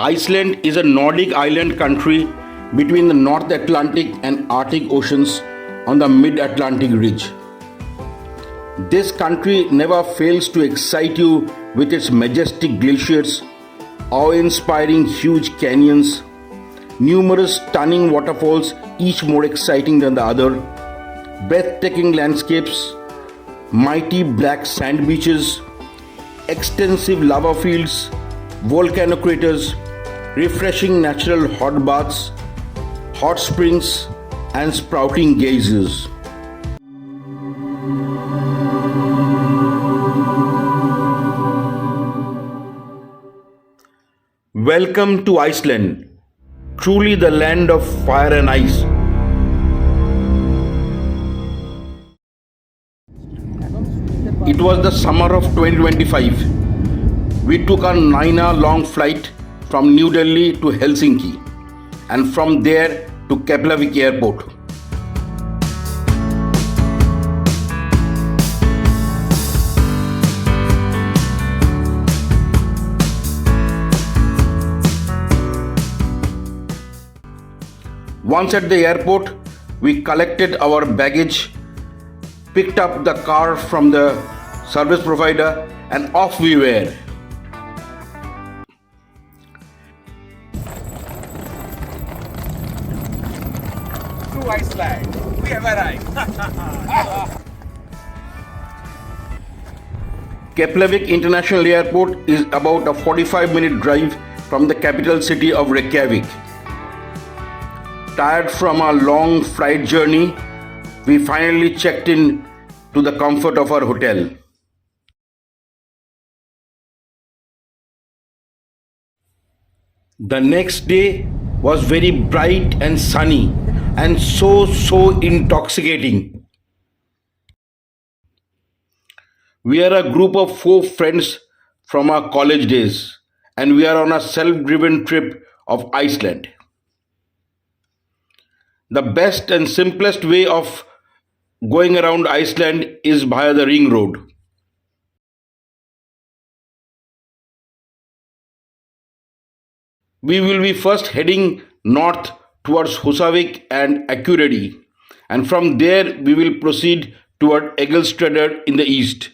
Iceland is a Nordic island country between the North Atlantic and Arctic Oceans on the mid-Atlantic ridge. This country never fails to excite you with its majestic glaciers, awe-inspiring huge canyons, numerous stunning waterfalls, each more exciting than the other, breathtaking landscapes, mighty black sand beaches, extensive lava fields, volcano craters, refreshing natural hot baths, hot springs, and sprouting geysers. Welcome to Iceland, truly the land of fire and ice. It was the summer of 2025. We took a 9-hour long flight from New Delhi to Helsinki and from there to Keflavik Airport. Once at the airport, we collected our baggage, picked up the car from the service provider, and off we were. To Iceland, we have arrived. Keflavik International Airport is about a 45-minute drive from the capital city of Reykjavik. Tired from our long flight journey, we finally checked in to the comfort of our hotel. The next day was very bright and sunny and so intoxicating. We are a group of 4 friends from our college days and we are on a self-driven trip of Iceland. The best and simplest way of going around Iceland is via the ring road. We will be first heading north towards Húsavík and Akureyri, and from there we will proceed toward Egilsstaðir in the east.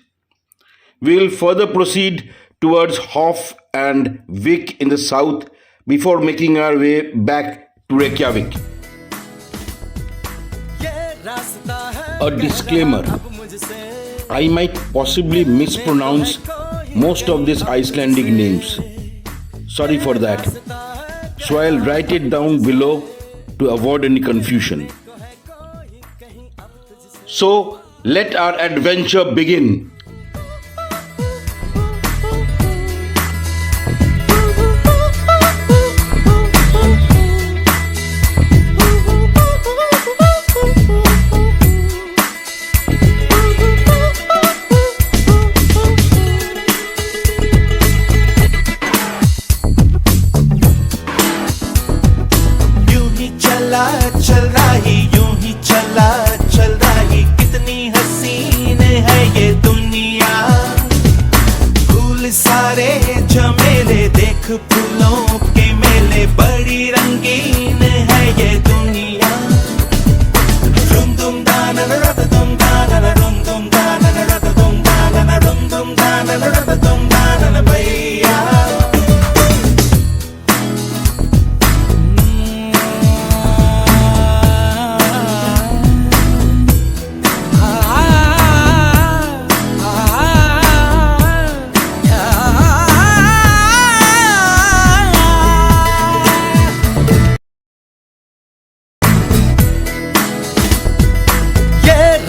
We will further proceed towards Hof and Vik in the south before making our way back to Reykjavik. A disclaimer: I might possibly mispronounce most of these Icelandic names. Sorry for that. So I'll write it down below to avoid any confusion. So let our adventure begin.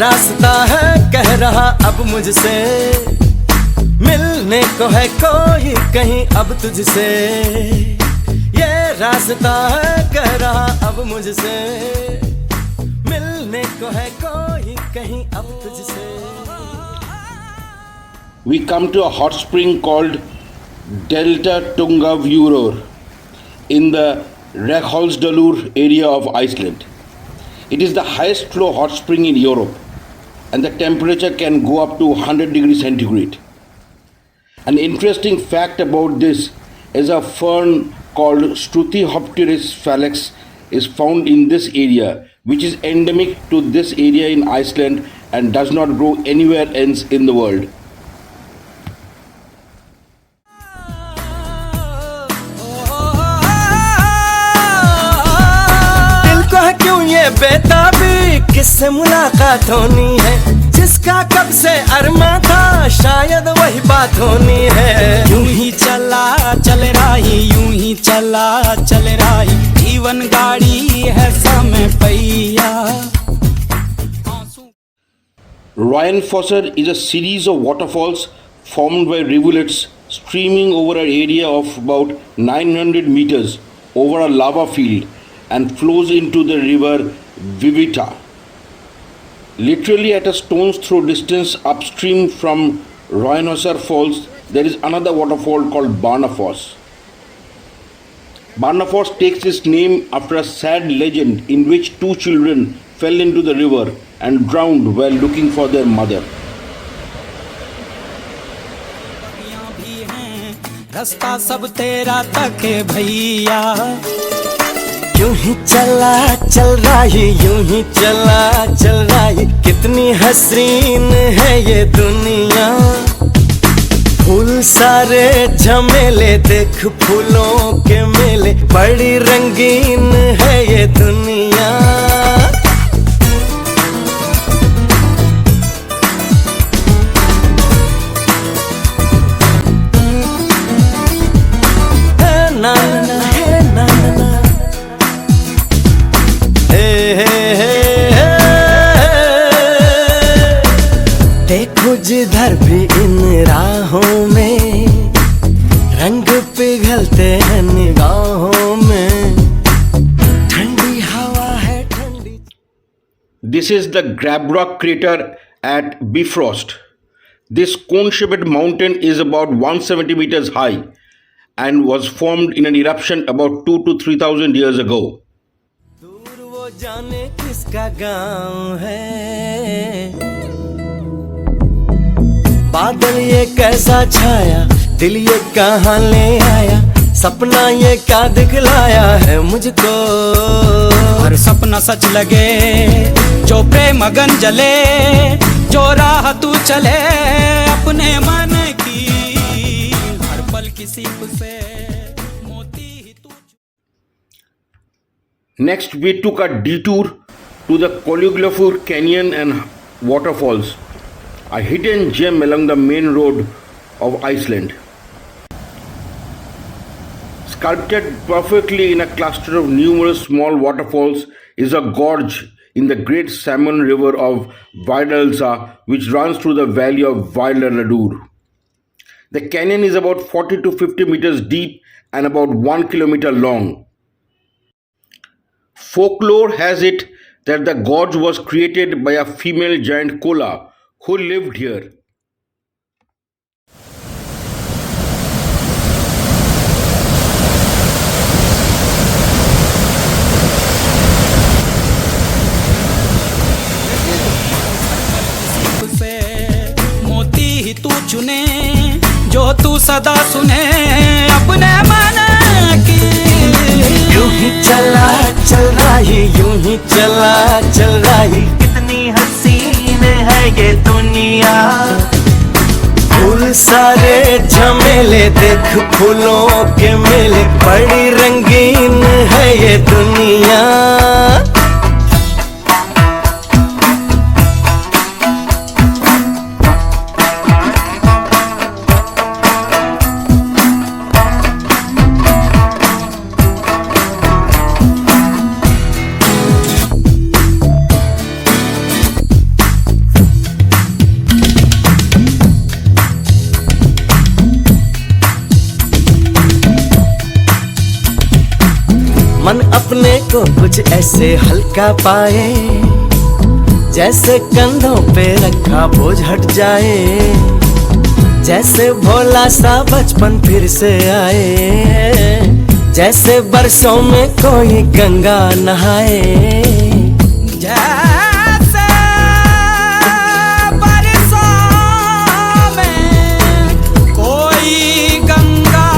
रास्ता है कह रहा अब मुझसे, मिलने को है कोई कहीं अब तुझसे। ये रास्ता है कह रहा अब मुझसे, मिलने को है कोई कहीं अब तुझसे। We come to a hot spring called Delta Tungavurur in the Reykjavík area of Iceland. It is the highest flow hot spring in Europe and the temperature can go up to 100 degrees centigrade. An interesting fact about this is a fern called Struthiopteris phalanx is found in this area, which is endemic to this area in Iceland and does not grow anywhere else in the world. दिल को है क्यों ये बेताबी, किससे मुलाकात होनी है, जिसका कब से अरमा था शायद वही बात होनी है। यूं ही चला चल राही, यूं ही चला चल राही, जीवन गाड़ी है समय पहिया। Rheinfosser is a series of waterfalls formed by rivulets streaming over an area of about 900 meters over a lava field and flows into the river Vivita. Literally at a stone's throw distance upstream from Rheinfosser Falls, there is another waterfall called Barnafoss. Barnafoss takes its name after a sad legend in which two children fell into the river and drowned while looking for their mother. भी हैं, रास्ता सब तेरा तक है भैया। यूं ही चला चल रही, यूं ही चला चल रही, कितनी हसीन है ये दुनिया। फूल सारे झमेले, देख फूलों के मेले, बड़ी रंगीन है ये दुनिया। ना ना है ना ना, देखो जिधर भी इन राहों में, रंग पिघलते हैं निगाहों में, ठंडी हवा है ठंडी। This is the Grabrock crater at Bifrost. This cone-shaped mountain is about 170 meters high and was formed in an eruption about 2,000 to 3,000 years ago. दूर वो जाने किसका गांव है, बादल ये कैसा छाया, दिल ये कहाँ ले आया, सपना ये क्या दिखलाया है मुझको। हर सपना सच लगे, जो प्रेम अगन जले, जो राह तू चले अपने मन की, हर पल किसी से मोती ही तू। Next, we took a detour to the Kollugolfur Canyon and waterfalls, a hidden gem along the main road of Iceland. Sculpted perfectly in a cluster of numerous small waterfalls is a gorge in the great salmon river of Vidalsa, which runs through the valley of Vidaladur. The canyon is about 40 to 50 meters deep and about 1 kilometer long. Folklore has it that the gorge was created by a female giant koala who lived here. मोती ही तू चुने, जो तू सदा सुने अपने मन की। यूं ही चला चल रही, यूं ही चला चल रही, कितनी हसीन है ये दुनिया। फूल सारे झमेले, देख फूलों के मेले, बड़ी रंगीन है ये दुनिया। मन अपने को कुछ ऐसे हल्का पाए, जैसे कंधों पे रखा बोझ हट जाए, जैसे भोला सा बचपन फिर से आए, जैसे बरसों में कोई गंगा नहाए। जैसे बरसों में कोई गंगा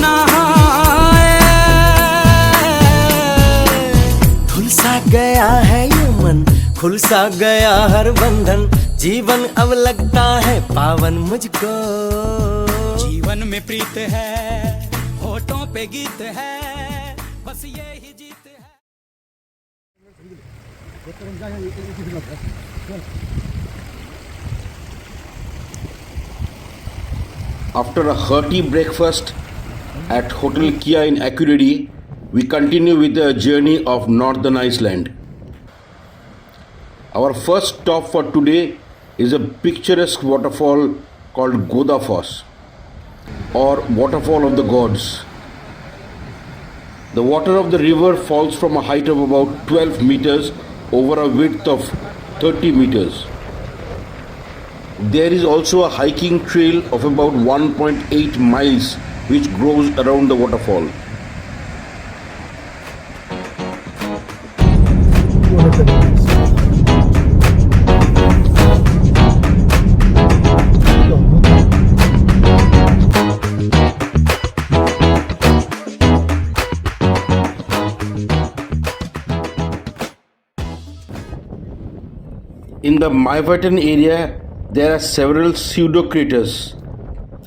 नहाए, गया है ये मन, खुल सा गया हर बंधन, जीवन अब लगता है पावन मुझको। जीवन में प्रीत है, होठों पे गीत है, बस ये ही जीत है। After a hearty breakfast at Hotel Kia in Akureyri, we continue with the journey of Northern Iceland. Our first stop for today is a picturesque waterfall called Godafoss, or Waterfall of the Gods. The water of the river falls from a height of about 12 meters over a width of 30 meters. There is also a hiking trail of about 1.8 miles which grows around the waterfall. In the Maivatn area, there are several pseudo-craters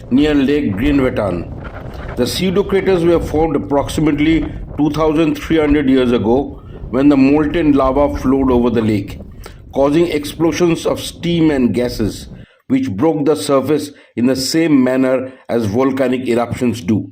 near Lake Grinvetan. The pseudo-craters were formed approximately 2,300 years ago when the molten lava flowed over the lake, causing explosions of steam and gases, which broke the surface in the same manner as volcanic eruptions do.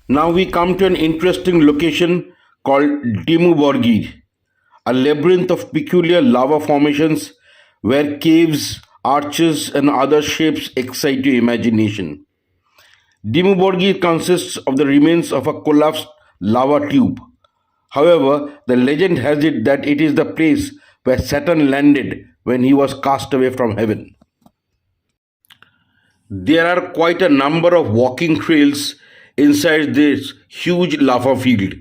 Now we come to an interesting location called Dimmuborgir, a labyrinth of peculiar lava formations where caves, arches, and other shapes excite your imagination. Dimmuborgir consists of the remains of a collapsed lava tube. However, the legend has it that it is the place where Saturn landed when he was cast away from heaven. There are quite a number of walking trails inside this huge lava field.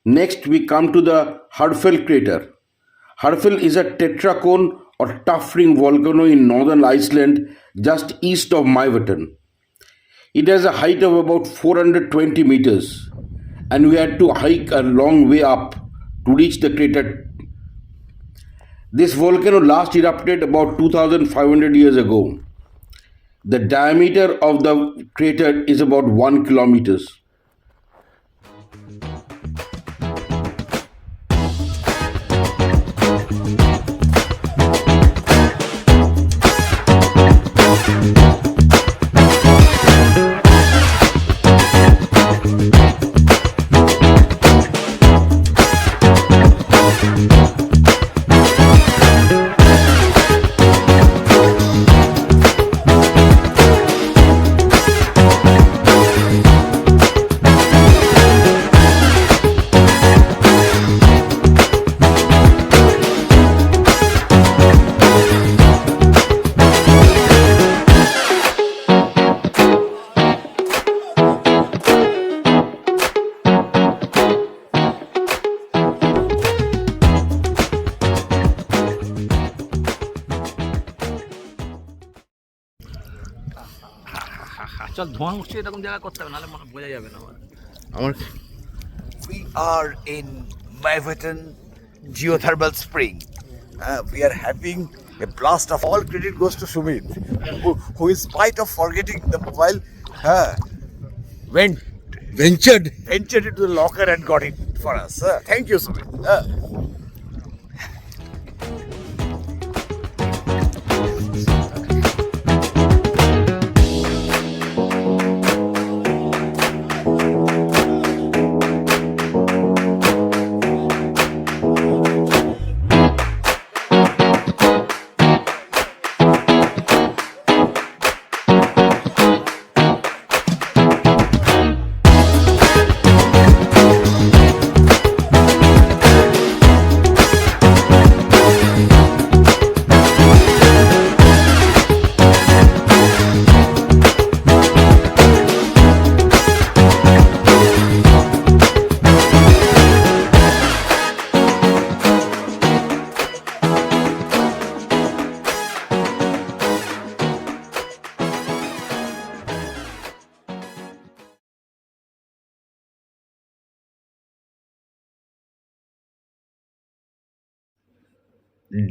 Next, we come to the Hurdfell crater. Hurdfell is a tetracone or tuff ring volcano in northern Iceland, just east of Maivatn. It has a height of about 420 meters, and we had to hike a long way up to reach the crater. This volcano last erupted about 2,500 years ago. The diameter of the crater is about 1 kilometer. চল ধোঁয়া উঠছে এরকম জায়গা করতে হবে, নাহলে বোঝা যাবে না আমার We are in Maiwatan geothermal spring. We are having a blast of all credit goes to Sumit, who in spite of forgetting the mobile, ventured into the locker and got it for us. Thank you, Sumit.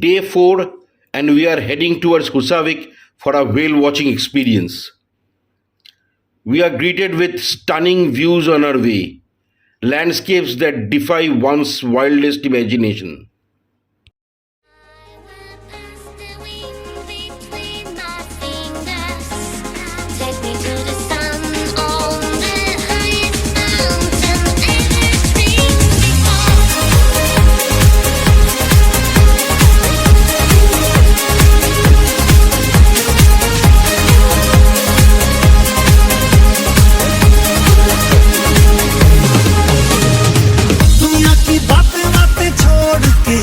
Day 4, and we are heading towards Husavik for a whale watching experience. We are greeted with stunning views on our way, landscapes that defy one's wildest imagination. Take me to the sun on the highest mountain ever seen दुनिया की बातें बातें छोड़ के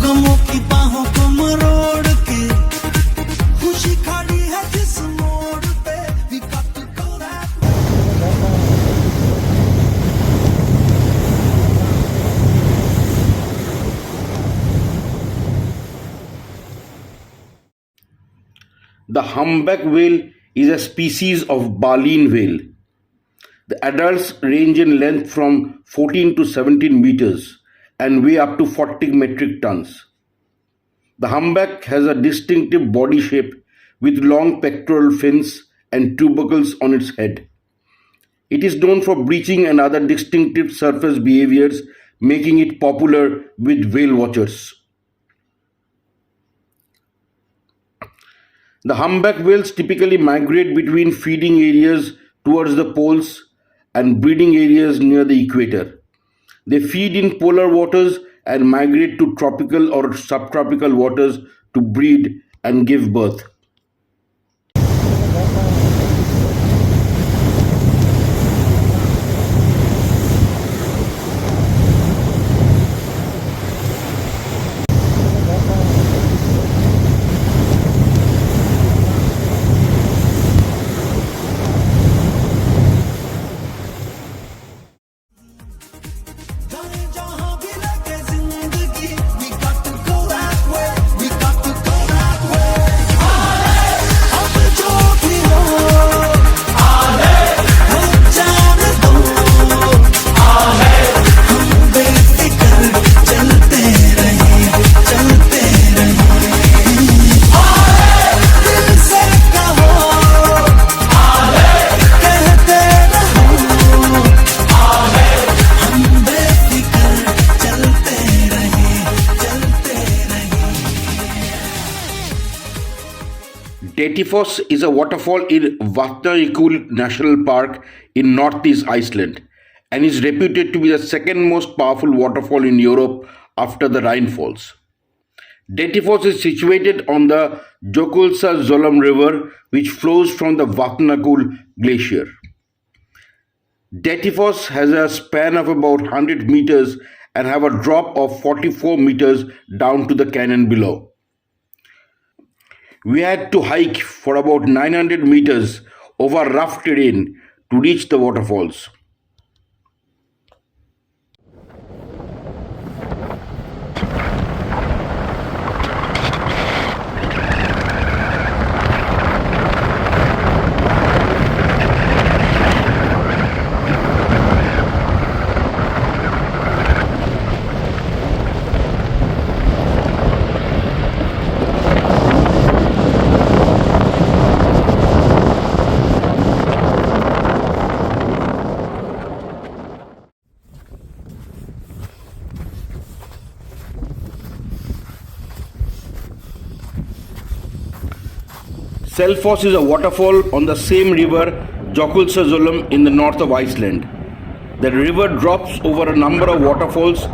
गमों की बाहों को मरोड़ के खुशी खड़ी है जिस मोड़ पे we got to go that The humpback whale is a species of baleen whale. The adults range in length from 14 to 17 meters and weigh up to 40 metric tons. The humpback has a distinctive body shape with long pectoral fins and tubercles on its head. It is known for breaching and other distinctive surface behaviors, making it popular with whale watchers. The humpback whales typically migrate between feeding areas towards the poles and breeding areas near the equator. They feed in polar waters and migrate to tropical or subtropical waters to breed and give birth. जाने जहां भी लगे जिंदगी we got to go that way we got to go that way अब जो भी हो हम जाने दो हम बेफिक्र चलते रहे दिल से कहो कहते रहो हम बेफिक्र चलते रहे Dettifoss is a waterfall in Vatnajökull National Park in Northeast Iceland and is reputed to be the second most powerful waterfall in Europe after the Rhine Falls. Dettifoss is situated on the Jökulsá River, which flows from the Vatnajökull glacier. Dettifoss has a span of about 100 meters and have a drop of 44 meters down to the canyon below. We had to hike for about 900 meters over rough terrain to reach the waterfalls. Selfoss is a waterfall on the same river Jökulsárlón in the north of Iceland. The river drops over a number of waterfalls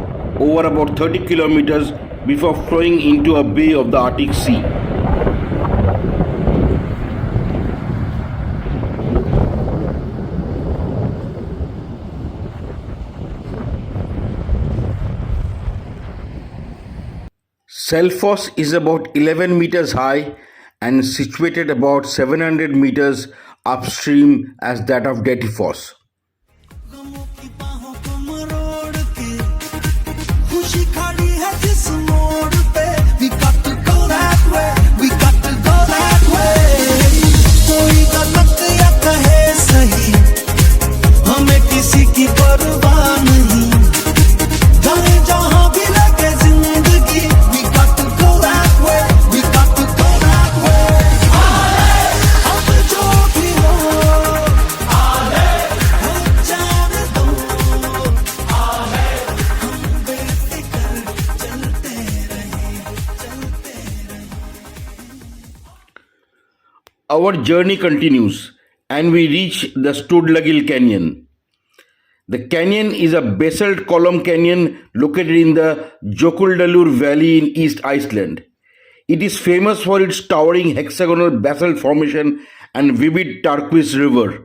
over about 30 kilometers before flowing into a bay of the Arctic Sea. Selfoss is about 11 meters high and situated about 700 meters upstream as that of Dettifoss. गमों की बाहों को मरोड़ के खुशी खड़ी है जिस मोड़ पे we got to go that way we got to go that way कोई गलत या कहे सही हमें किसी की परवाह नहीं जाने जहां भी लगे जिंदगी we got to go that way we got to go that way अब जो भी हो जाने दो हम बेफिक्र चलते रहे Our journey continues and we reach the Sturlagil Canyon. The canyon is a basalt column canyon located in the Jökuldalur Valley in East Iceland. It is famous for its towering hexagonal basalt formation and vivid turquoise river.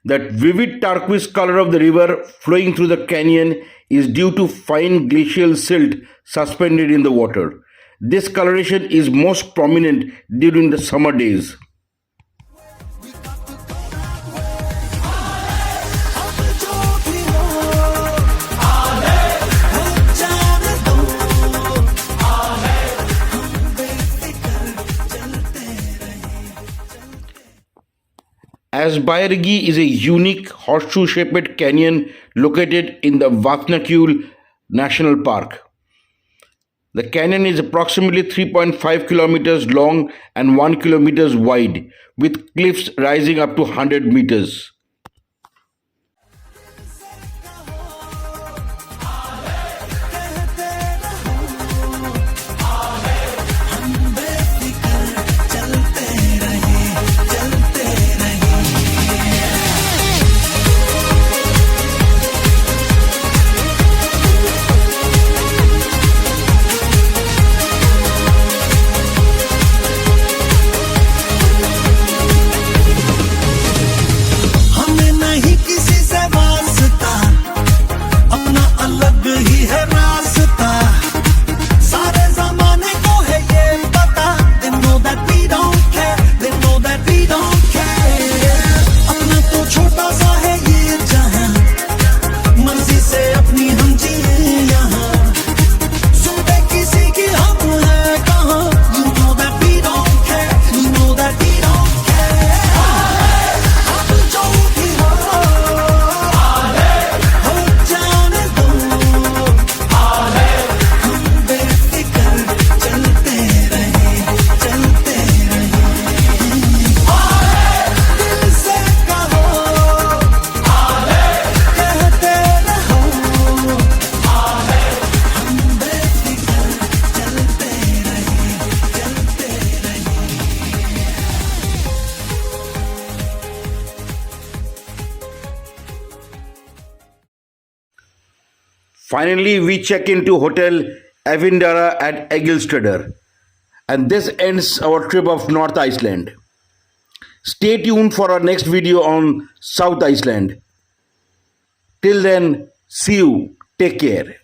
That vivid turquoise color of the river flowing through the canyon is due to fine glacial silt suspended in the water. This coloration is most prominent during the summer days. अब जो भी हो जाने दो हम बेफिक्र चलते रहे Asbjörgi is a unique horseshoe-shaped canyon located in the Vatnajökull National Park. The canyon is approximately 3.5 kilometers long and 1 kilometers wide, with cliffs rising up to 100 meters. हमें नहीं किसी से वास्ता अपना अलग ही है रास्ता सारे जमाने को है ये पता they know that we don't care they know that we don't care अपना तो छोटा सा है ये जहां मर्जी से अपनी हम जिए यहाँ सुनते किसी की हम है कहाँ you know that we don't care you know that we don't care अब जो भी हो जाने दो हम बेफिक्र चलते रहे दिल से कहो कहते रहो हम बेफिक्र चलते Finally, we check into Hotel Avindara at Egilsstadir. And this ends our trip of North Iceland. Stay tuned for our next video on South Iceland. Till then, see you. Take care.